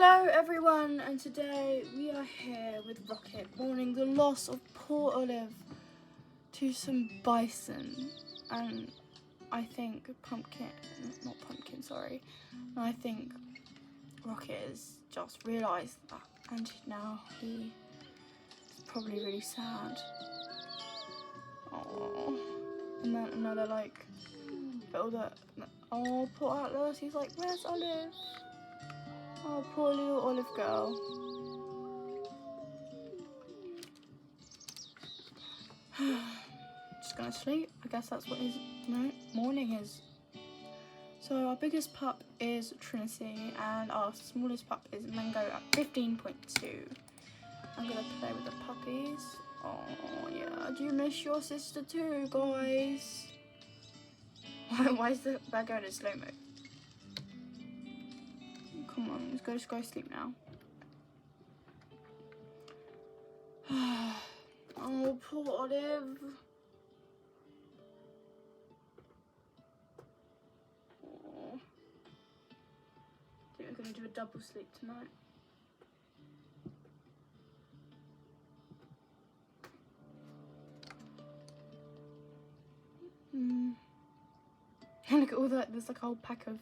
Hello everyone, and today we are here with Rocket mourning the loss of poor Olive to some bison, and I think I think Rocket has just realised that, and now he is probably really sad. Oh, and then another like, oh poor Atlas, he's like, where's Olive? Oh, poor little Olive girl. Just gonna sleep. I guess that's what his morning is. So our biggest pup is Trinity and our smallest pup is Mango at 15.2. I'm gonna play with the puppies. Oh yeah, do you miss your sister too, guys? Why is the bag going in slow-mo? Come on, let's go sleep now. Oh, poor Olive. Oh. I think we're going to do a double sleep tonight. Look at all that, there's like a whole pack of...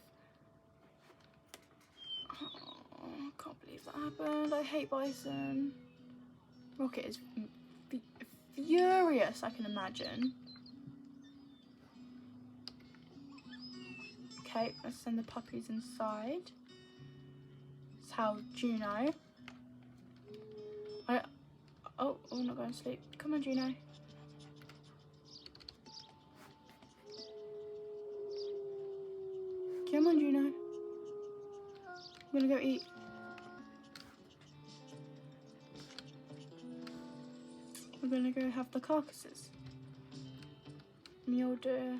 Oh, I can't believe that happened. I hate bison. Rocket is furious, I can imagine. Okay, let's send the puppies inside. Let's have Juno. Oh, we're not going to sleep. Come on, Juno. Come on, Juno. We're gonna go eat. We're gonna go have the carcasses. Mule deer.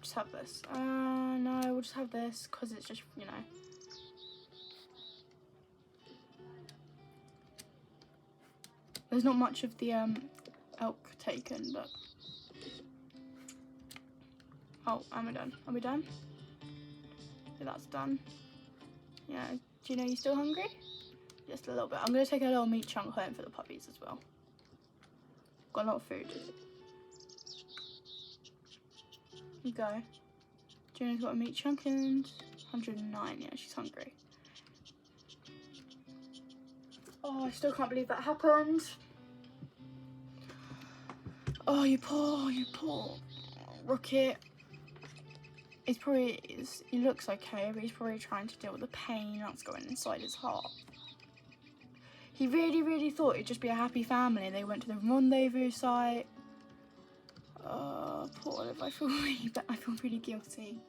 Just have this. No, we'll just have this because it's just, you know. There's not much of the elk taken, but. Oh, am I done? Are we done? Yeah, that's done. Yeah, do you know you're still hungry? Just a little bit. I'm going to take a little meat chunk home for the puppies as well. Got a lot of food. Here you go. Juno's got a meat chunk and 109. Yeah, she's hungry. Oh, I still can't believe that happened. Oh, you poor Rocket. He looks okay, but he's probably trying to deal with the pain that's going inside his heart. He really thought it'd just be a happy family. They went to the rendezvous site. Poor Olive, I feel really guilty.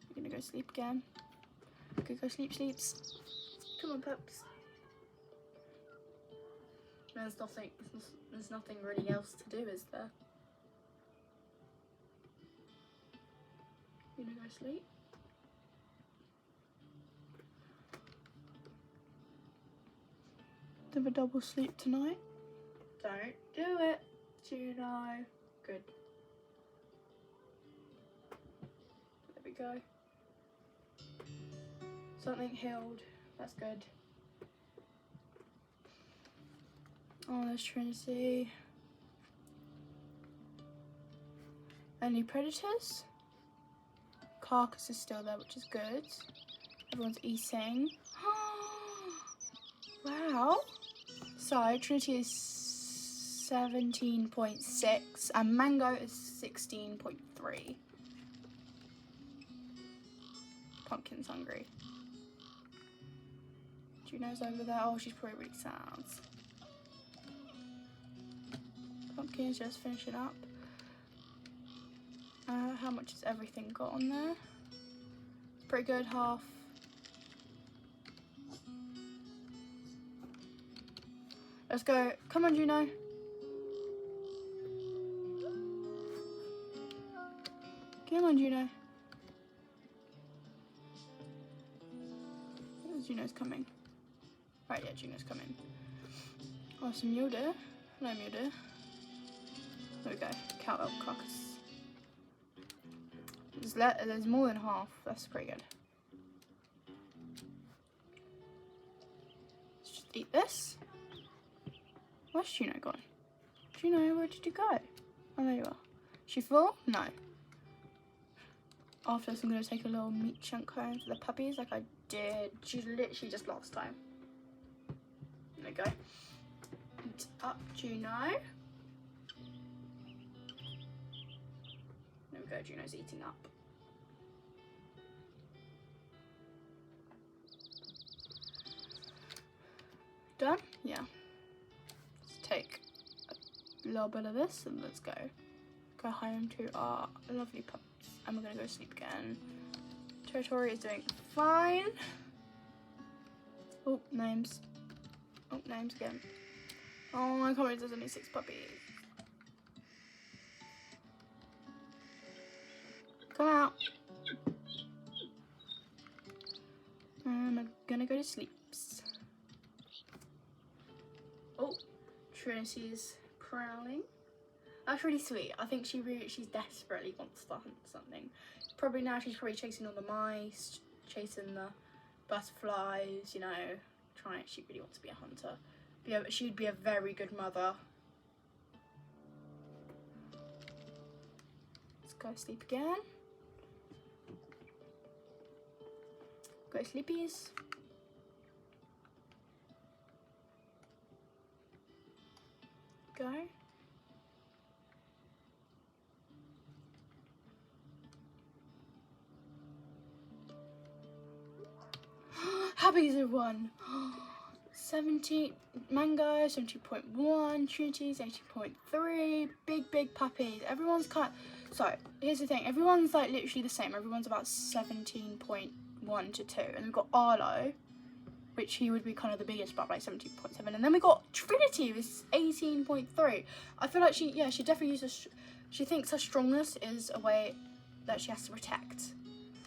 I'm gonna go sleep again. Go sleeps. Come on, pups. There's nothing really else to do, is there? You gonna go sleep? Have a double sleep tonight? Don't do it, Juno. Good. There we go. Something healed. That's good. Oh, there's Trinity. Any predators? Carcass is still there, which is good. Everyone's eating. Wow. So Trinity is 17.6 and Mango is 16.3. Pumpkin's hungry. Juno's over there. Oh, she's probably really sad. Pumpkin's just finishing up. How much has everything got on there? Pretty good, half. Let's go. Come on, Juno. Come on, Juno. Juno's coming. Right, yeah, Juno's coming. Oh, some mule deer. No mule deer. There we go. Cow elk carcass. There's more than half. That's pretty good. eat this. Where's Juno gone? Juno, where did you go? Oh, there you are. She full? No. After this, I'm going to take a little meat chunk home for the puppies like I did literally just last time. There we go. Eat up, Juno. There we go, Juno's eating up. Done? Yeah. Let's take a little bit of this and let's go home to our lovely pups. And we're gonna go to sleep again. Territory is doing fine. Oh, names. Oh, names again. Oh, I can't believe there's only 6 puppies. Come out. And I'm gonna go to sleep. Oh, Trinity's prowling. That's really sweet. I think she desperately wants to hunt something. Probably now she's probably chasing all the mice, chasing the butterflies, you know, she really wants to be a hunter. She'd be a very good mother. Let's go sleep again. Go sleepies. Go. Puppies have won. 17 Mango, 70.1, Trinity's 80.3. Big puppies. Everyone's so here's the thing, everyone's like literally the same. Everyone's about 17.1 to 2. And we've got Arlo, which he would be kind of the biggest, but like 17.7. And then we got Trinity with 18.3. I feel like she definitely uses, she thinks her strongness is a way that she has to protect.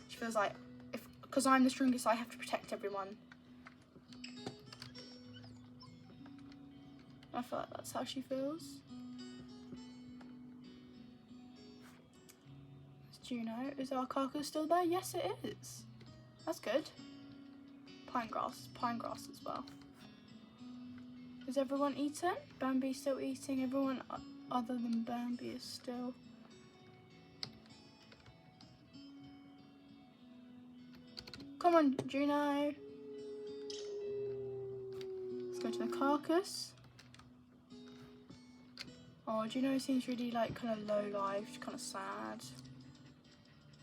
She feels like, because I'm the strongest, I have to protect everyone. I feel like that's how she feels. Juno, is our carcass still there? Yes, it is. That's good. Pine grass as well. Is everyone eaten? Bambi's still eating. Everyone other than Bambi is still. Come on, Juno. Let's go to the carcass. Oh, Juno seems really like kind of low life, kind of sad.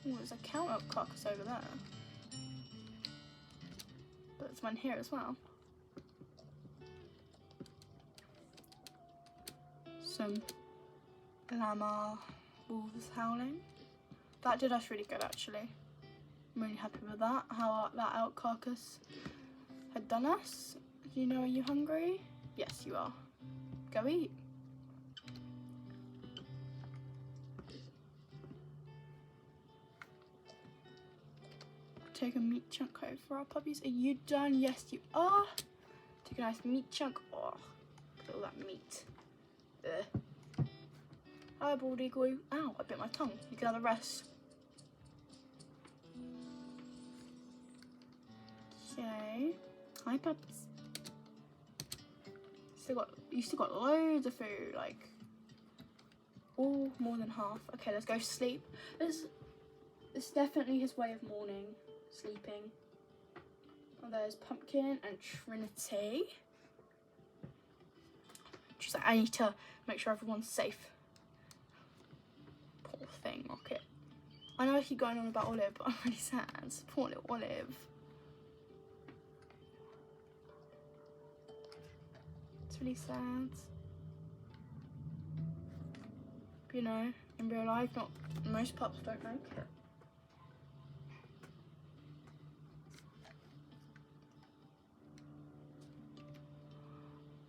Oh, there's a counter carcass over there. But there's one here as well. Some llama wolves howling. That did us really good actually. I'm really happy with that, how that out carcass had done us. Do you know, are you hungry? Yes, you are. Go eat. Take a meat chunk home for our puppies. Are you done? Yes, you are. Take a nice meat chunk. Oh, look at all that meat. Ugh. Hi, bald eagle. Ow, I bit my tongue. You can have the rest. Okay. Hi, pups. You still got loads of food, like all more than half. Okay, let's go sleep. It's definitely his way of mourning, sleeping. Oh, there's Pumpkin and Trinity. She's like, I need to make sure everyone's safe. Poor thing, Rocket. I know I keep going on about Olive, but I'm really sad. Poor little Olive. It's really sad. You know, in real life, most pups don't make it.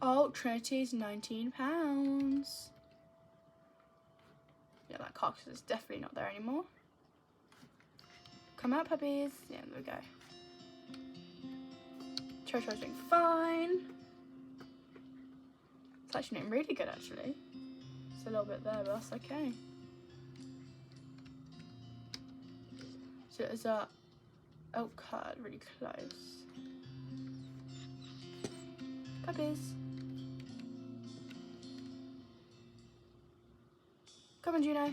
Oh, Trinity's £19. Yeah, that carcass is definitely not there anymore. Come out, puppies. Yeah, there we go. Chocho's doing fine. It's actually doing really good, actually. It's a little bit there, but that's okay. So there's a elk herd really close. Puppies. Come on, Juno.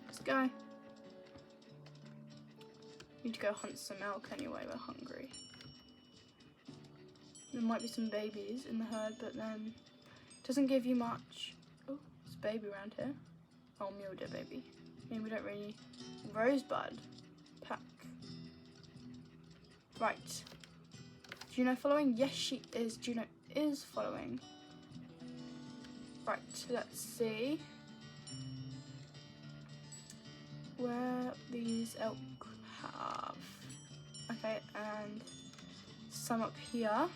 Let's go. Need to go hunt some elk anyway, we're hungry. There might be some babies in the herd, but then it doesn't give you much. Oh, there's a baby around here. Oh, mule deer baby. I mean, we don't really... Rosebud pack. Right. Juno following? Yes, she is. Juno is following. Right, let's see where these elk have. Okay, and some up here.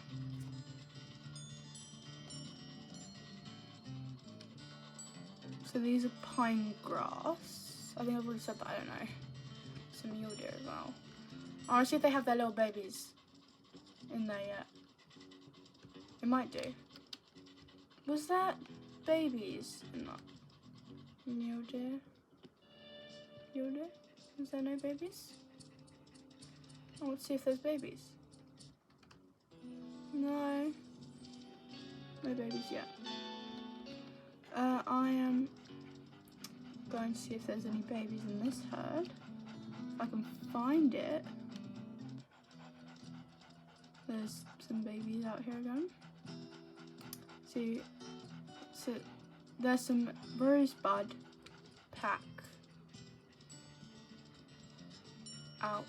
So these are pine grass. I think I've already said that, I don't know. Some mule deer as well. I want to see if they have their little babies in there yet. It might do. Was that babies in that mule deer? Mule deer? Is there no babies? Oh, let's see if there's babies. No. No babies yet. I am going to see if there's any babies in this herd. If I can find it. There's some babies out here again. See, so there's some rosebud pack out.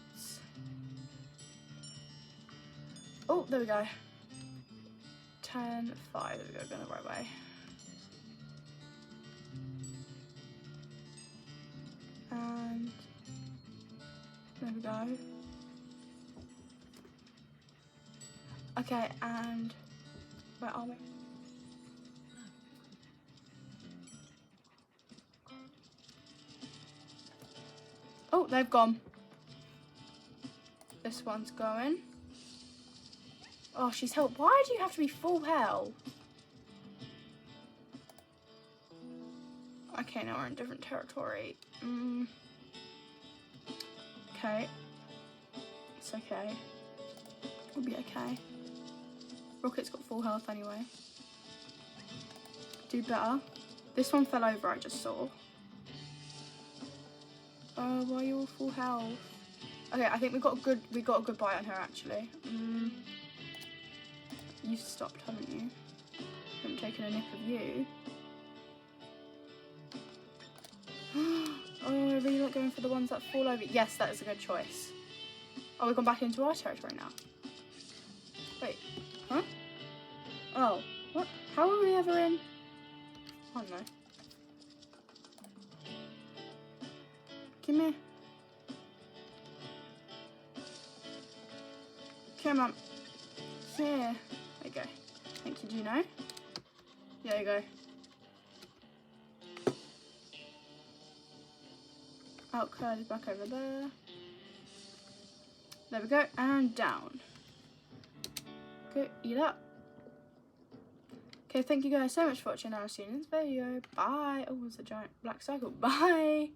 Oh, there we go. 10-5. There we go. Going the right way. And there we go. Okay, and where are we? Oh, they've gone. This one's going. Oh, she's helped. Why do you have to be full health? Okay, now we're in different territory. Okay. It's okay. We'll be okay. Rocket's got full health anyway. Do better. This one fell over, I just saw. Why are you all full health? Okay, I think we got a good bite on her actually. You've stopped, haven't you? I haven't taken a nip of you. Oh, I really like going for the ones that fall over. Yes, that is a good choice. Oh, we've gone back into our territory now. Wait, huh? Oh, what? How are we ever in? I don't know. Come here. Come on. Yeah. There you go. Thank you, Juno. There you go. Elk herd is back over there. There we go. And down. Go eat up. Okay, thank you guys so much for watching. I'll see you in this video. Bye. Oh, it's a giant black circle. Bye.